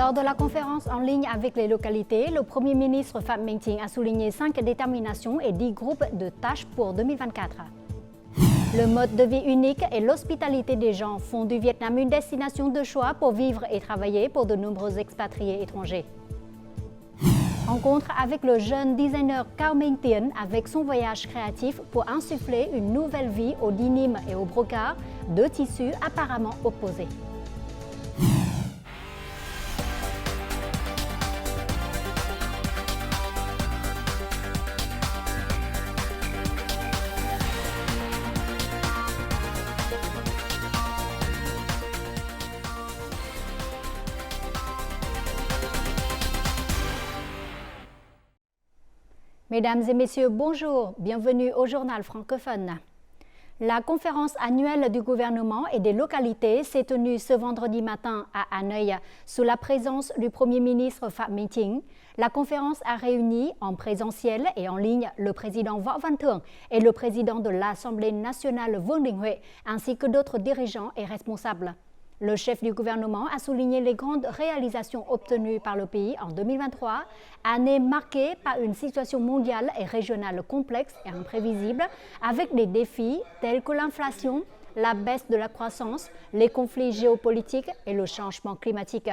Lors de la conférence en ligne avec les localités, le Premier ministre Phạm Minh Chính a souligné 5 déterminations et 10 groupes de tâches pour 2024. Le mode de vie unique et l'hospitalité des gens font du Vietnam une destination de choix pour vivre et travailler pour de nombreux expatriés étrangers. Rencontre avec le jeune designer Cao Minh Tiến avec son voyage créatif pour insuffler une nouvelle vie au denim et au brocart, deux tissus apparemment opposés. Mesdames et messieurs, bonjour, bienvenue au journal francophone. La conférence annuelle du gouvernement et des localités s'est tenue ce vendredi matin à Hanoï sous la présence du Premier ministre Phạm Minh Chính. La conférence a réuni en présentiel et en ligne le président Võ Văn Thưởng et le président de l'Assemblée nationale Vương Đình Huệ ainsi que d'autres dirigeants et responsables. Le chef du gouvernement a souligné les grandes réalisations obtenues par le pays en 2023, année marquée par une situation mondiale et régionale complexe et imprévisible, avec des défis tels que l'inflation, la baisse de la croissance, les conflits géopolitiques et le changement climatique.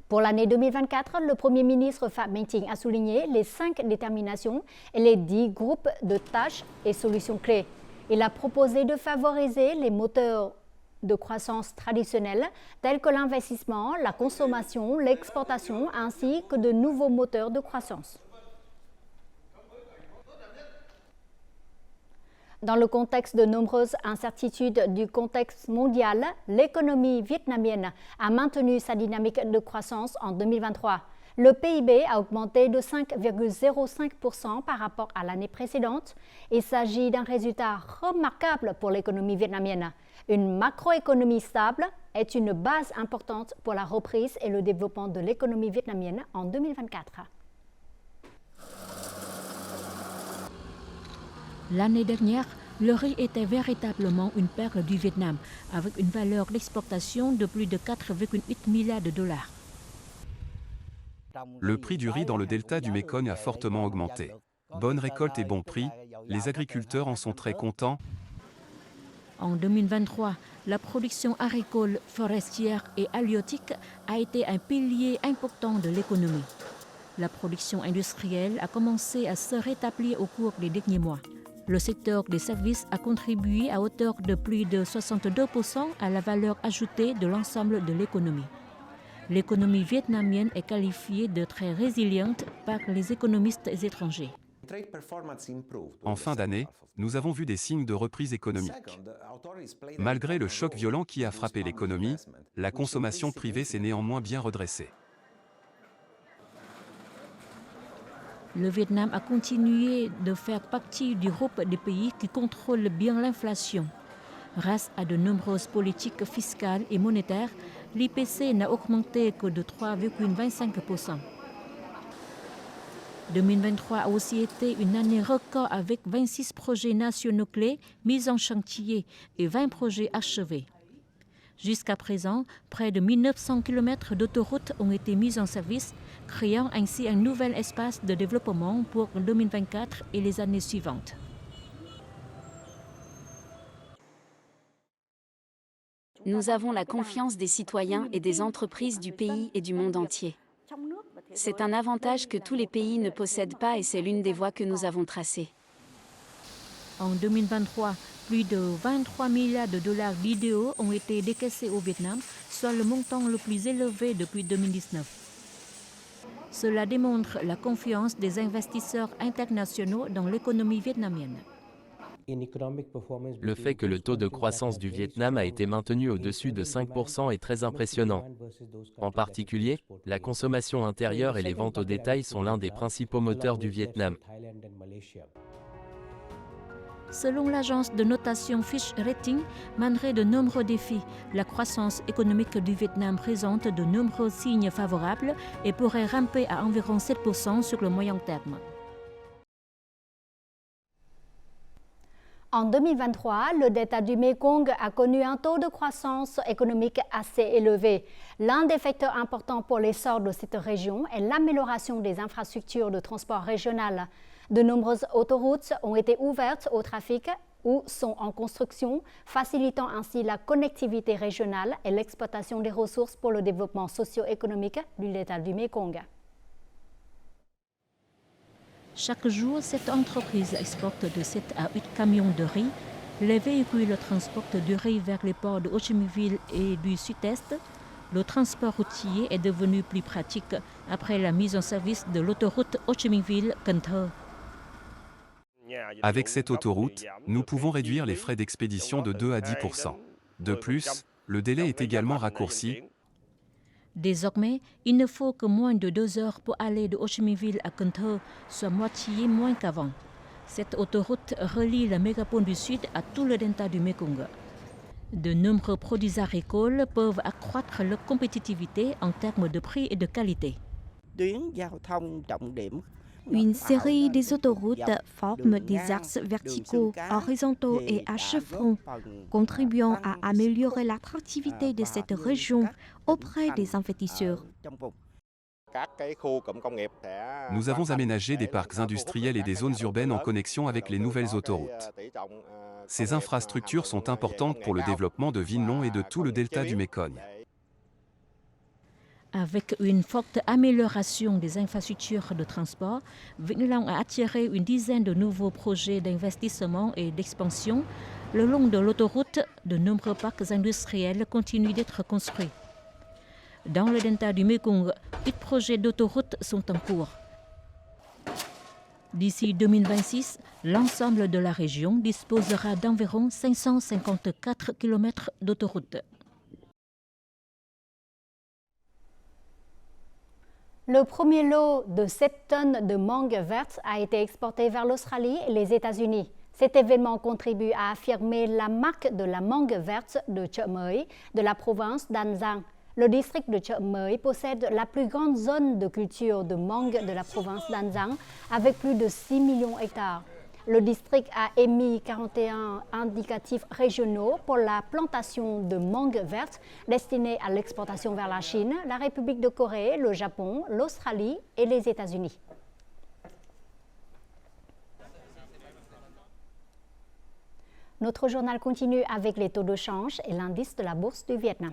Pour l'année 2024, le Premier ministre Phạm Minh Chính a souligné les 5 déterminations et les 10 groupes de tâches et solutions clés. Il a proposé de favoriser les moteurs de croissance traditionnels tels que l'investissement, la consommation, l'exportation ainsi que de nouveaux moteurs de croissance. Dans le contexte de nombreuses incertitudes du contexte mondial, l'économie vietnamienne a maintenu sa dynamique de croissance en 2023. Le PIB a augmenté de 5,05% par rapport à l'année précédente. Il s'agit d'un résultat remarquable pour l'économie vietnamienne. Une macroéconomie stable est une base importante pour la reprise et le développement de l'économie vietnamienne en 2024. L'année dernière, le riz était véritablement une perle du Vietnam, avec une valeur d'exportation de plus de 4,8 milliards de dollars. Le prix du riz dans le delta du Mekong a fortement augmenté. Bonne récolte et bon prix, les agriculteurs en sont très contents. En 2023, la production agricole, forestière et halieutique a été un pilier important de l'économie. La production industrielle a commencé à se rétablir au cours des derniers mois. Le secteur des services a contribué à hauteur de plus de 62% à la valeur ajoutée de l'ensemble de l'économie. L'économie vietnamienne est qualifiée de très résiliente par les économistes étrangers. En fin d'année, nous avons vu des signes de reprise économique. Malgré le choc violent qui a frappé l'économie, la consommation privée s'est néanmoins bien redressée. Le Vietnam a continué de faire partie du groupe des pays qui contrôlent bien l'inflation. Grâce à de nombreuses politiques fiscales et monétaires, l'IPC n'a augmenté que de 3,25%. 2023 a aussi été une année record avec 26 projets nationaux clés mis en chantier et 20 projets achevés. Jusqu'à présent, près de 1900 km d'autoroutes ont été mis en service, créant ainsi un nouvel espace de développement pour 2024 et les années suivantes. Nous avons la confiance des citoyens et des entreprises du pays et du monde entier. C'est un avantage que tous les pays ne possèdent pas et c'est l'une des voies que nous avons tracées. En 2023, plus de 23 milliards de dollars d'IDO ont été décaissés au Vietnam, soit le montant le plus élevé depuis 2019. Cela démontre la confiance des investisseurs internationaux dans l'économie vietnamienne. Le fait que le taux de croissance du Vietnam a été maintenu au-dessus de 5% est très impressionnant. En particulier, la consommation intérieure et les ventes au détail sont l'un des principaux moteurs du Vietnam. Selon l'agence de notation Fitch Ratings, malgré de nombreux défis, la croissance économique du Vietnam présente de nombreux signes favorables et pourrait ramper à environ 7% sur le moyen terme. En 2023, le delta du Mekong a connu un taux de croissance économique assez élevé. L'un des facteurs importants pour l'essor de cette région est l'amélioration des infrastructures de transport régional. De nombreuses autoroutes ont été ouvertes au trafic ou sont en construction, facilitant ainsi la connectivité régionale et l'exploitation des ressources pour le développement socio-économique du delta du Mekong. Chaque jour, cette entreprise exporte de 7 à 8 camions de riz. Les véhicules transportent du riz vers les ports de Ho Chi Minh Ville et du Sud-Est. Le transport routier est devenu plus pratique après la mise en service de l'autoroute Ho Chi Minh Ville-Cần Thơ. Avec cette autoroute, nous pouvons réduire les frais d'expédition de 2 à 10%. De plus, le délai est également raccourci. Désormais, il ne faut que moins de 2 heures pour aller de Ho Chi Minh Ville à Cần Thơ, soit moitié moins qu'avant. Cette autoroute relie le mégapôle du Sud à tout le delta du Mekong. De nombreux produits agricoles peuvent accroître leur compétitivité en termes de prix et de qualité. Une série des autoroutes forme des axes verticaux, horizontaux et à chevrons, contribuant à améliorer l'attractivité de cette région auprès des investisseurs. Nous avons aménagé des parcs industriels et des zones urbaines en connexion avec les nouvelles autoroutes. Ces infrastructures sont importantes pour le développement de Vĩnh Long et de tout le delta du Mekong. Avec une forte amélioration des infrastructures de transport, Vĩnh Long a attiré une dizaine de nouveaux projets d'investissement et d'expansion. Le long de l'autoroute, de nombreux parcs industriels continuent d'être construits. Dans le delta du Mekong, 8 projets d'autoroute sont en cours. D'ici 2026, l'ensemble de la région disposera d'environ 554 km d'autoroute. Le premier lot de 7 tonnes de mangue verte a été exporté vers l'Australie et les États-Unis. Cet événement contribue à affirmer la marque de la mangue verte de Chợ Mới de la province d'An Giang. Le district de Chợ Mới possède la plus grande zone de culture de mangue de la province d'An Giang avec plus de 6 millions d'hectares. Le district a émis 41 indicatifs régionaux pour la plantation de mangue verte destinée à l'exportation vers la Chine, la République de Corée, le Japon, l'Australie et les États-Unis. Notre journal continue avec les taux de change et l'indice de la bourse du Vietnam.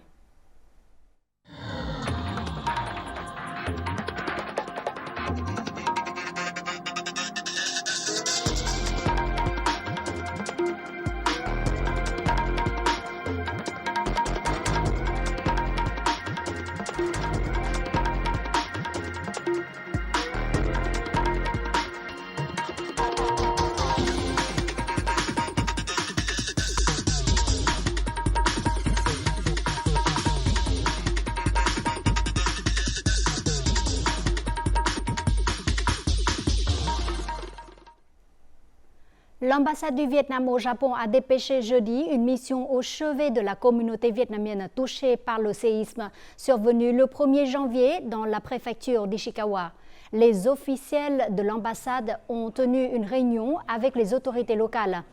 L'ambassade du Vietnam au Japon a dépêché jeudi une mission au chevet de la communauté vietnamienne touchée par le séisme survenu le 1er janvier dans la préfecture d'Ishikawa. Les officiels de l'ambassade ont tenu une réunion avec les autorités locales.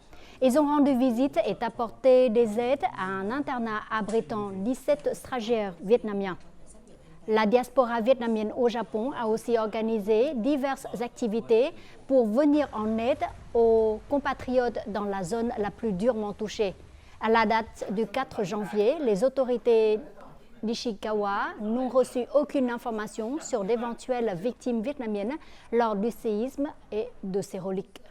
Ils ont rendu visite et apporté des aides à un internat abritant 17 stagiaires vietnamiens. La diaspora vietnamienne au Japon a aussi organisé diverses activités pour venir en aide aux compatriotes dans la zone la plus durement touchée. À la date du 4 janvier, les autorités d'Ishikawa n'ont reçu aucune information sur d'éventuelles victimes vietnamiennes lors du séisme et de ses reliques.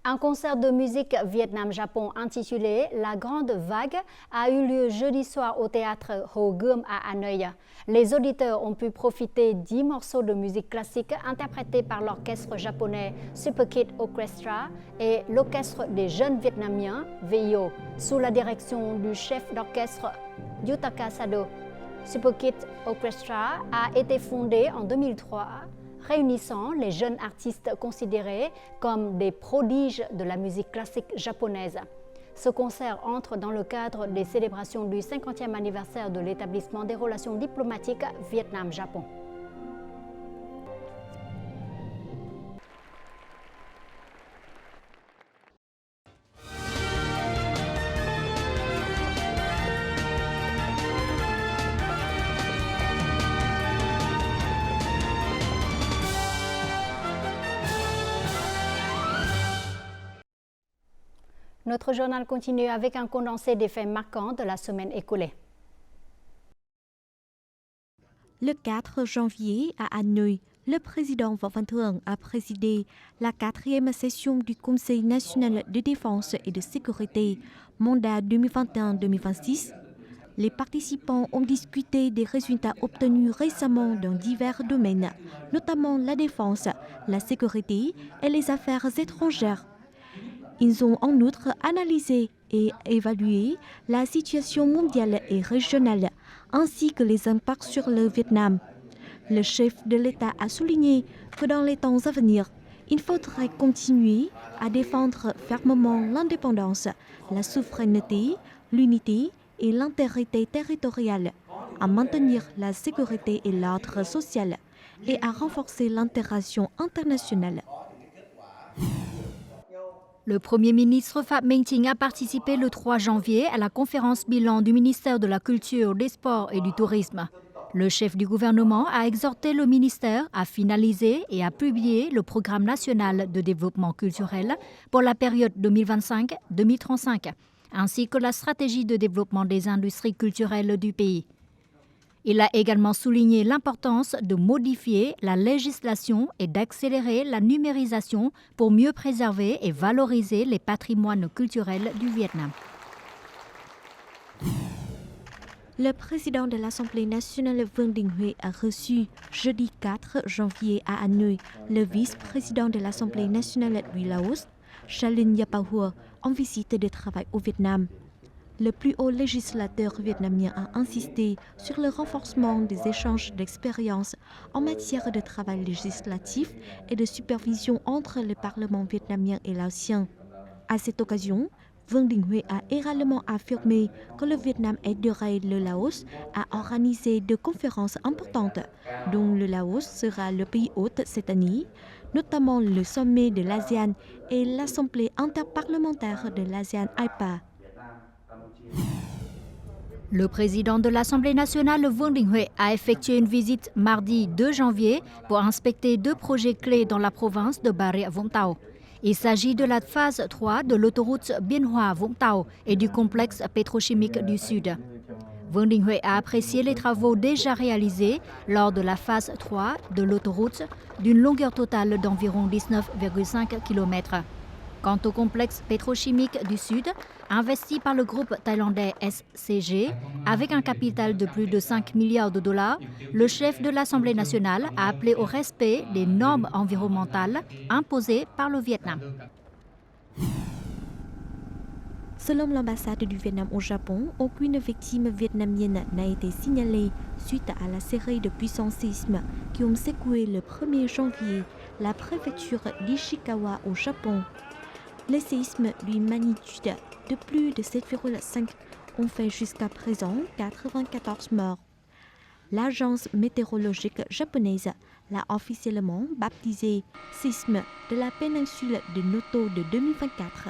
Un concert de musique Vietnam-Japon intitulé La Grande Vague a eu lieu jeudi soir au théâtre Hồ Gươm à Hanoï. Les auditeurs ont pu profiter d'10 morceaux de musique classique interprétés par l'orchestre japonais Super Kid Orchestra et l'orchestre des jeunes vietnamiens VIO sous la direction du chef d'orchestre Yutaka Sado. Super Kid Orchestra a été fondé en 2003. Réunissant les jeunes artistes considérés comme des prodiges de la musique classique japonaise. Ce concert entre dans le cadre des célébrations du 50e anniversaire de l'établissement des relations diplomatiques Vietnam-Japon. Notre journal continue avec un condensé des faits marquants de la semaine écoulée. Le 4 janvier, à Hanoï, le président Võ Văn Thưởng a présidé la 4e session du Conseil national de défense et de sécurité, mandat 2021-2026. Les participants ont discuté des résultats obtenus récemment dans divers domaines, notamment la défense, la sécurité et les affaires étrangères. Ils ont en outre analysé et évalué la situation mondiale et régionale, ainsi que les impacts sur le Vietnam. Le chef de l'État a souligné que dans les temps à venir, il faudrait continuer à défendre fermement l'indépendance, la souveraineté, l'unité et l'intégrité territoriale, à maintenir la sécurité et l'ordre social et à renforcer l'intégration internationale. Le Premier ministre Phạm Minh Chính a participé le 3 janvier à la conférence bilan du ministère de la Culture, des Sports et du Tourisme. Le chef du gouvernement a exhorté le ministère à finaliser et à publier le programme national de développement culturel pour la période 2025-2035, ainsi que la stratégie de développement des industries culturelles du pays. Il a également souligné l'importance de modifier la législation et d'accélérer la numérisation pour mieux préserver et valoriser les patrimoines culturels du Vietnam. Le président de l'Assemblée nationale Vương Đình Huệ a reçu jeudi 4 janvier à Hanoï le vice-président de l'Assemblée nationale du Laos, Chalin Yapahua, en visite de travail au Vietnam. Le plus haut législateur vietnamien a insisté sur le renforcement des échanges d'expériences en matière de travail législatif et de supervision entre le Parlement vietnamien et laotien. À cette occasion, Vương Đình Huệ a également affirmé que le Vietnam aiderait le Laos à organiser deux conférences importantes, dont le Laos sera le pays hôte cette année, notamment le sommet de l'ASEAN et l'Assemblée interparlementaire de l'ASEAN-IPA. Le président de l'Assemblée nationale, Vương Đình Huệ, a effectué une visite mardi 2 janvier pour inspecter deux projets clés dans la province de Bà Rịa Vũng Tàu. Il s'agit de la phase 3 de l'autoroute Biên Hòa Vũng Tàu et du complexe pétrochimique du Sud. Vương Đình Huệ a apprécié les travaux déjà réalisés lors de la phase 3 de l'autoroute d'une longueur totale d'environ 19,5 km. Quant au complexe pétrochimique du Sud, investi par le groupe thaïlandais SCG, avec un capital de plus de 5 milliards de dollars, le chef de l'Assemblée nationale a appelé au respect des normes environnementales imposées par le Vietnam. Selon l'ambassade du Vietnam au Japon, aucune victime vietnamienne n'a été signalée suite à la série de puissants séismes qui ont secoué le 1er janvier la préfecture d'Ishikawa au Japon. Les séismes d'une magnitude de plus de 7,5 ont fait jusqu'à présent 94 morts. L'agence météorologique japonaise l'a officiellement baptisé séisme de la péninsule de Noto de 2024.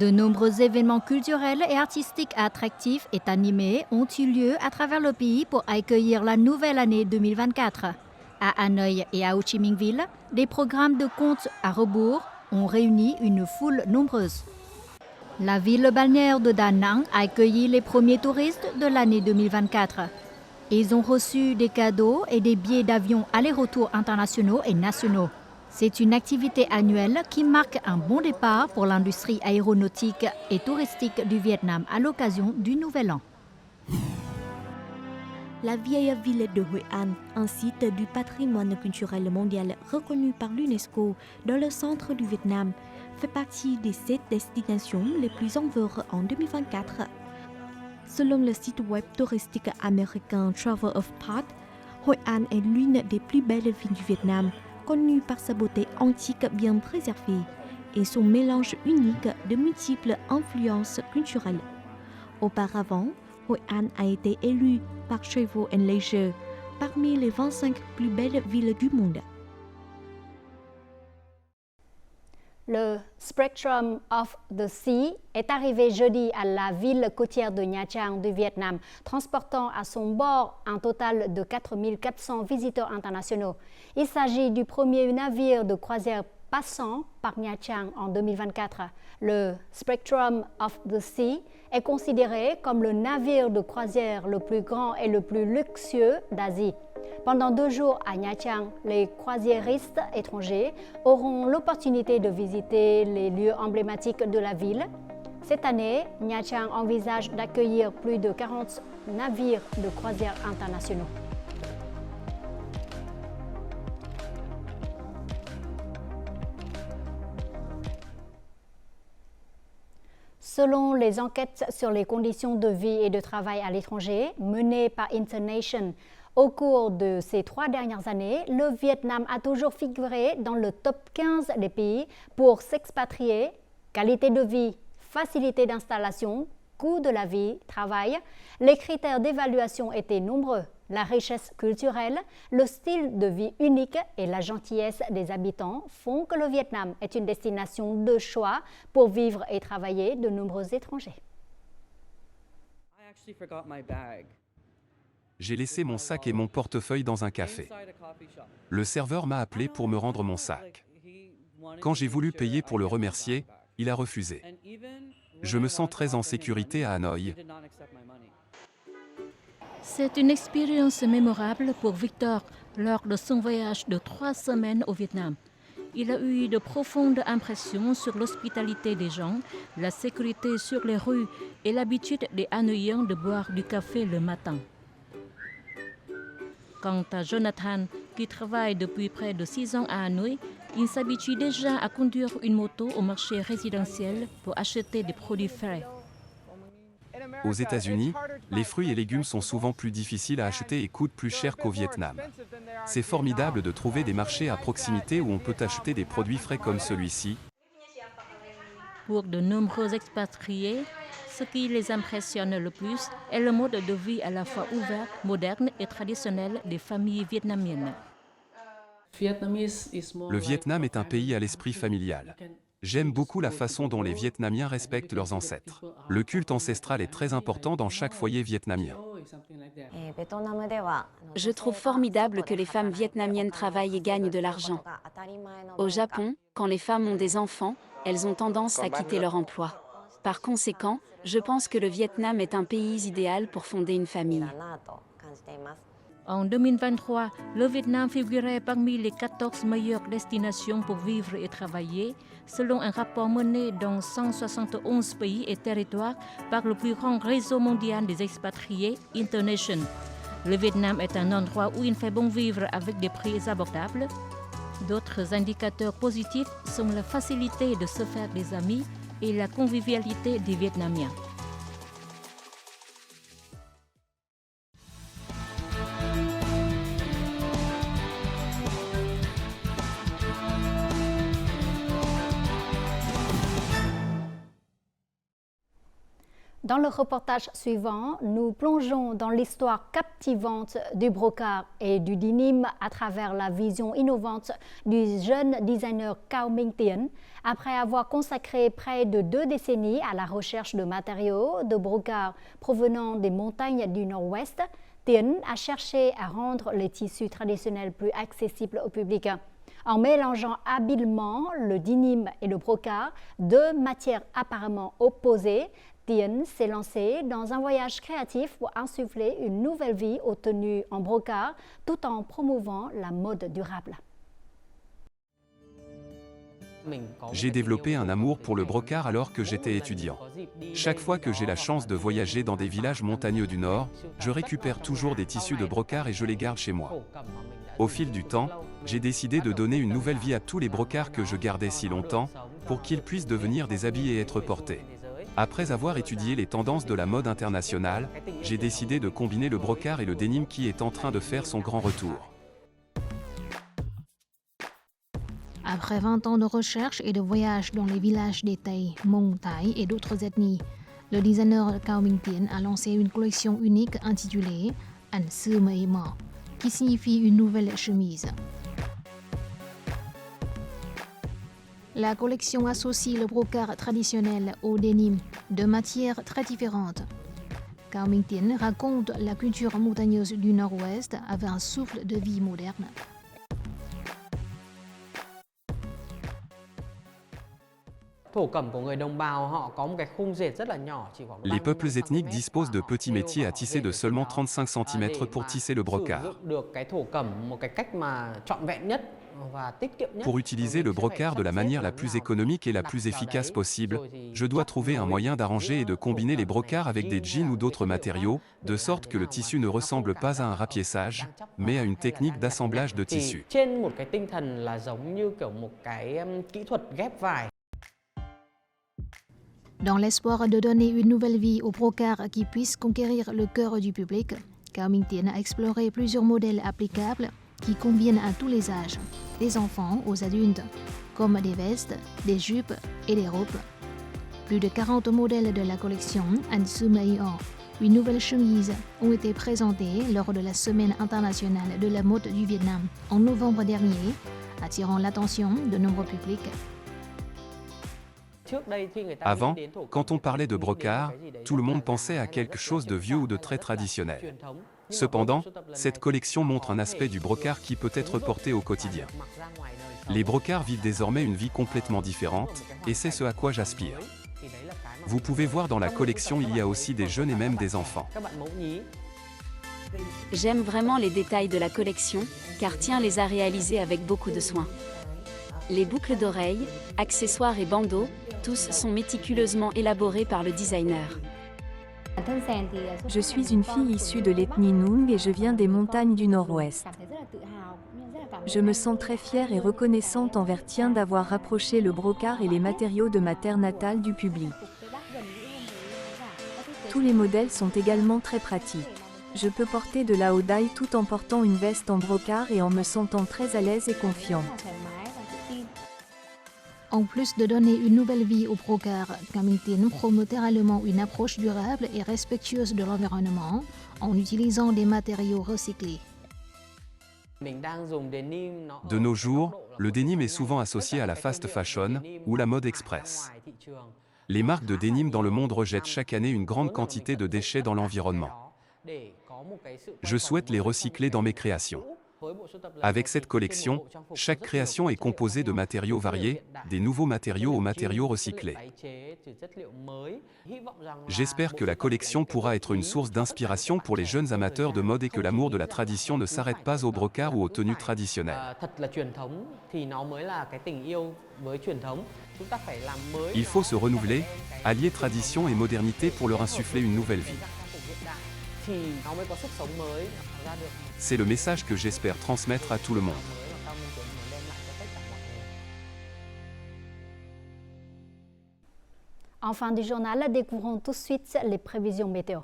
De nombreux événements culturels et artistiques attractifs et animés ont eu lieu à travers le pays pour accueillir la nouvelle année 2024. À Hanoï et à Ho Chi Minh Ville, des programmes de contes à rebours ont réuni une foule nombreuse. La ville balnéaire de Da Nang a accueilli les premiers touristes de l'année 2024. Ils ont reçu des cadeaux et des billets d'avion aller-retour internationaux et nationaux. C'est une activité annuelle qui marque un bon départ pour l'industrie aéronautique et touristique du Vietnam à l'occasion du Nouvel An. La vieille ville de Hội An, un site du patrimoine culturel mondial reconnu par l'UNESCO dans le centre du Vietnam, fait partie des 7 destinations les plus en vogue en 2024. Selon le site web touristique américain Travel of Path, Hội An est l'une des plus belles villes du Vietnam, connue par sa beauté antique bien préservée et son mélange unique de multiples influences culturelles. Auparavant, Hội An a été élue par Travel + Leisure parmi les 25 plus belles villes du monde. Le Spectrum of the Sea est arrivé jeudi à la ville côtière de Nha Trang du Vietnam, transportant à son bord un total de 4 400 visiteurs internationaux. Il s'agit du premier navire de croisière passant par Nha Trang en 2024. Le Spectrum of the Sea est considéré comme le navire de croisière le plus grand et le plus luxueux d'Asie. Pendant 2 jours à Nha Trang, les croisiéristes étrangers auront l'opportunité de visiter les lieux emblématiques de la ville. Cette année, Nha Trang envisage d'accueillir plus de 40 navires de croisière internationaux. Selon les enquêtes sur les conditions de vie et de travail à l'étranger menées par Internation, au cours de ces 3 dernières années, le Vietnam a toujours figuré dans le top 15 des pays pour s'expatrier, qualité de vie, facilité d'installation, coût de la vie, travail. Les critères d'évaluation étaient nombreux. La richesse culturelle, le style de vie unique et la gentillesse des habitants font que le Vietnam est une destination de choix pour vivre et travailler de nombreux étrangers. J'ai laissé mon sac et mon portefeuille dans un café. Le serveur m'a appelé pour me rendre mon sac. Quand j'ai voulu payer pour le remercier, il a refusé. Je me sens très en sécurité à Hanoï. C'est une expérience mémorable pour Victor lors de son voyage de 3 semaines au Vietnam. Il a eu de profondes impressions sur l'hospitalité des gens, la sécurité sur les rues et l'habitude des Hanoïens de boire du café le matin. Quant à Jonathan, qui travaille depuis près de 6 ans à Hanoï, il s'habitue déjà à conduire une moto au marché résidentiel pour acheter des produits frais. Aux États-Unis, les fruits et légumes sont souvent plus difficiles à acheter et coûtent plus cher qu'au Vietnam. C'est formidable de trouver des marchés à proximité où on peut acheter des produits frais comme celui-ci. Pour de nombreux expatriés, ce qui les impressionne le plus est le mode de vie à la fois ouvert, moderne et traditionnel des familles vietnamiennes. Le Vietnam est un pays à l'esprit familial. J'aime beaucoup la façon dont les Vietnamiens respectent leurs ancêtres. Le culte ancestral est très important dans chaque foyer vietnamien. Je trouve formidable que les femmes vietnamiennes travaillent et gagnent de l'argent. Au Japon, quand les femmes ont des enfants, elles ont tendance à quitter leur emploi. Par conséquent, je pense que le Vietnam est un pays idéal pour fonder une famille. En 2023, le Vietnam figurait parmi les 14 meilleures destinations pour vivre et travailler, selon un rapport mené dans 171 pays et territoires par le plus grand réseau mondial des expatriés, Internation. Le Vietnam est un endroit où il fait bon vivre avec des prix abordables. D'autres indicateurs positifs sont la facilité de se faire des amis et la convivialité des Vietnamiens. Dans le reportage suivant, nous plongeons dans l'histoire captivante du brocart et du denim à travers la vision innovante du jeune designer Cao Minh Tiến. Après avoir consacré près de 2 décennies à la recherche de matériaux de brocart provenant des montagnes du Nord-Ouest, Tiến a cherché à rendre les tissus traditionnels plus accessibles au public. En mélangeant habilement le denim et le brocart, 2 matières apparemment opposées, Tiến s'est lancé dans un voyage créatif pour insuffler une nouvelle vie aux tenues en brocart tout en promouvant la mode durable. J'ai développé un amour pour le brocart alors que j'étais étudiant. Chaque fois que j'ai la chance de voyager dans des villages montagneux du Nord, je récupère toujours des tissus de brocart et je les garde chez moi. Au fil du temps, j'ai décidé de donner une nouvelle vie à tous les brocarts que je gardais si longtemps, pour qu'ils puissent devenir des habits et être portés. Après avoir étudié les tendances de la mode internationale, j'ai décidé de combiner le brocart et le denim qui est en train de faire son grand retour. Après 20 ans de recherche et de voyage dans les villages des Tây, Mông, Thái et d'autres ethnies, le designer Cao Minh Tiến a lancé une collection unique intitulée An Sư Mây Mò, qui signifie une nouvelle chemise. La collection associe le brocart traditionnel au denim, de matières très différentes. Cao Minh Tiến raconte la culture montagneuse du Nord-Ouest avec un souffle de vie moderne. Les peuples ethniques disposent de petits métiers à tisser de seulement 35 cm pour tisser le brocart. Pour utiliser le brocart de la manière la plus économique et la plus efficace possible, je dois trouver un moyen d'arranger et de combiner les brocarts avec des jeans ou d'autres matériaux, de sorte que le tissu ne ressemble pas à un rapiessage, mais à une technique d'assemblage de tissu. Dans l'espoir de donner une nouvelle vie au brocart qui puisse conquérir le cœur du public, Cao Minh Tiến a exploré plusieurs modèles applicables qui conviennent à tous les âges, des enfants aux adultes, comme des vestes, des jupes et des robes. Plus de 40 modèles de la collection Ansumaior, une nouvelle chemise, ont été présentés lors de la Semaine internationale de la mode du Vietnam en novembre dernier, attirant l'attention de nombreux publics. Avant, quand on parlait de brocart, tout le monde pensait à quelque chose de vieux ou de très traditionnel. Cependant, cette collection montre un aspect du brocart qui peut être porté au quotidien. Les brocarts vivent désormais une vie complètement différente, et c'est ce à quoi j'aspire. Vous pouvez voir dans la collection, il y a aussi des jeunes et même des enfants. J'aime vraiment les détails de la collection, car Tien les a réalisés avec beaucoup de soin. Les boucles d'oreilles, accessoires et bandeaux, tous sont méticuleusement élaborés par le designer. Je suis une fille issue de l'ethnie Nung et je viens des montagnes du Nord-Ouest. Je me sens très fière et reconnaissante envers Tien d'avoir rapproché le brocart et les matériaux de ma terre natale du public. Tous les modèles sont également très pratiques. Je peux porter de la Hodai tout en portant une veste en brocart et en me sentant très à l'aise et confiante. En plus de donner une nouvelle vie au brocart, Cao Minh Tiến promeut également une approche durable et respectueuse de l'environnement en utilisant des matériaux recyclés. De nos jours, le denim est souvent associé à la fast fashion ou la mode express. Les marques de denim dans le monde rejettent chaque année une grande quantité de déchets dans l'environnement. Je souhaite les recycler dans mes créations. Avec cette collection, chaque création est composée de matériaux variés, des nouveaux matériaux aux matériaux recyclés. J'espère que la collection pourra être une source d'inspiration pour les jeunes amateurs de mode et que l'amour de la tradition ne s'arrête pas au brocart ou aux tenues traditionnelles. Il faut se renouveler, allier tradition et modernité pour leur insuffler une nouvelle vie. C'est le message que j'espère transmettre à tout le monde. En fin du journal, découvrons tout de suite les prévisions météo.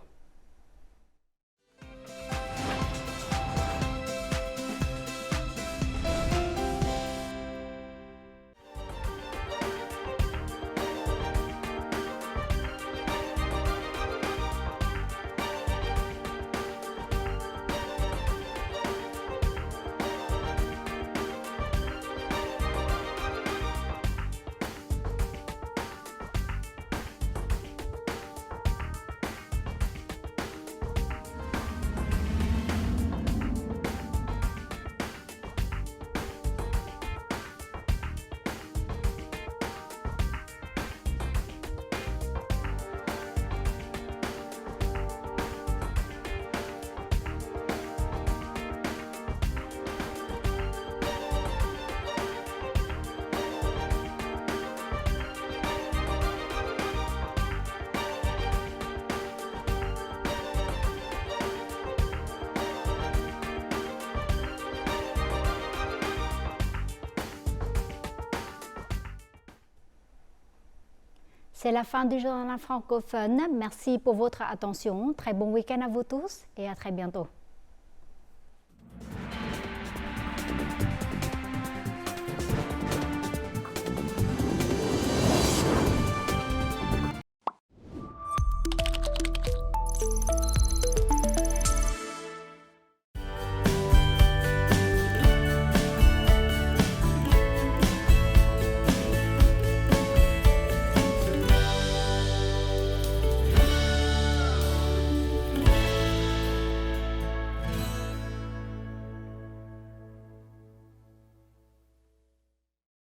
C'est la fin du journal francophone. Merci pour votre attention. Très bon week-end à vous tous et à très bientôt.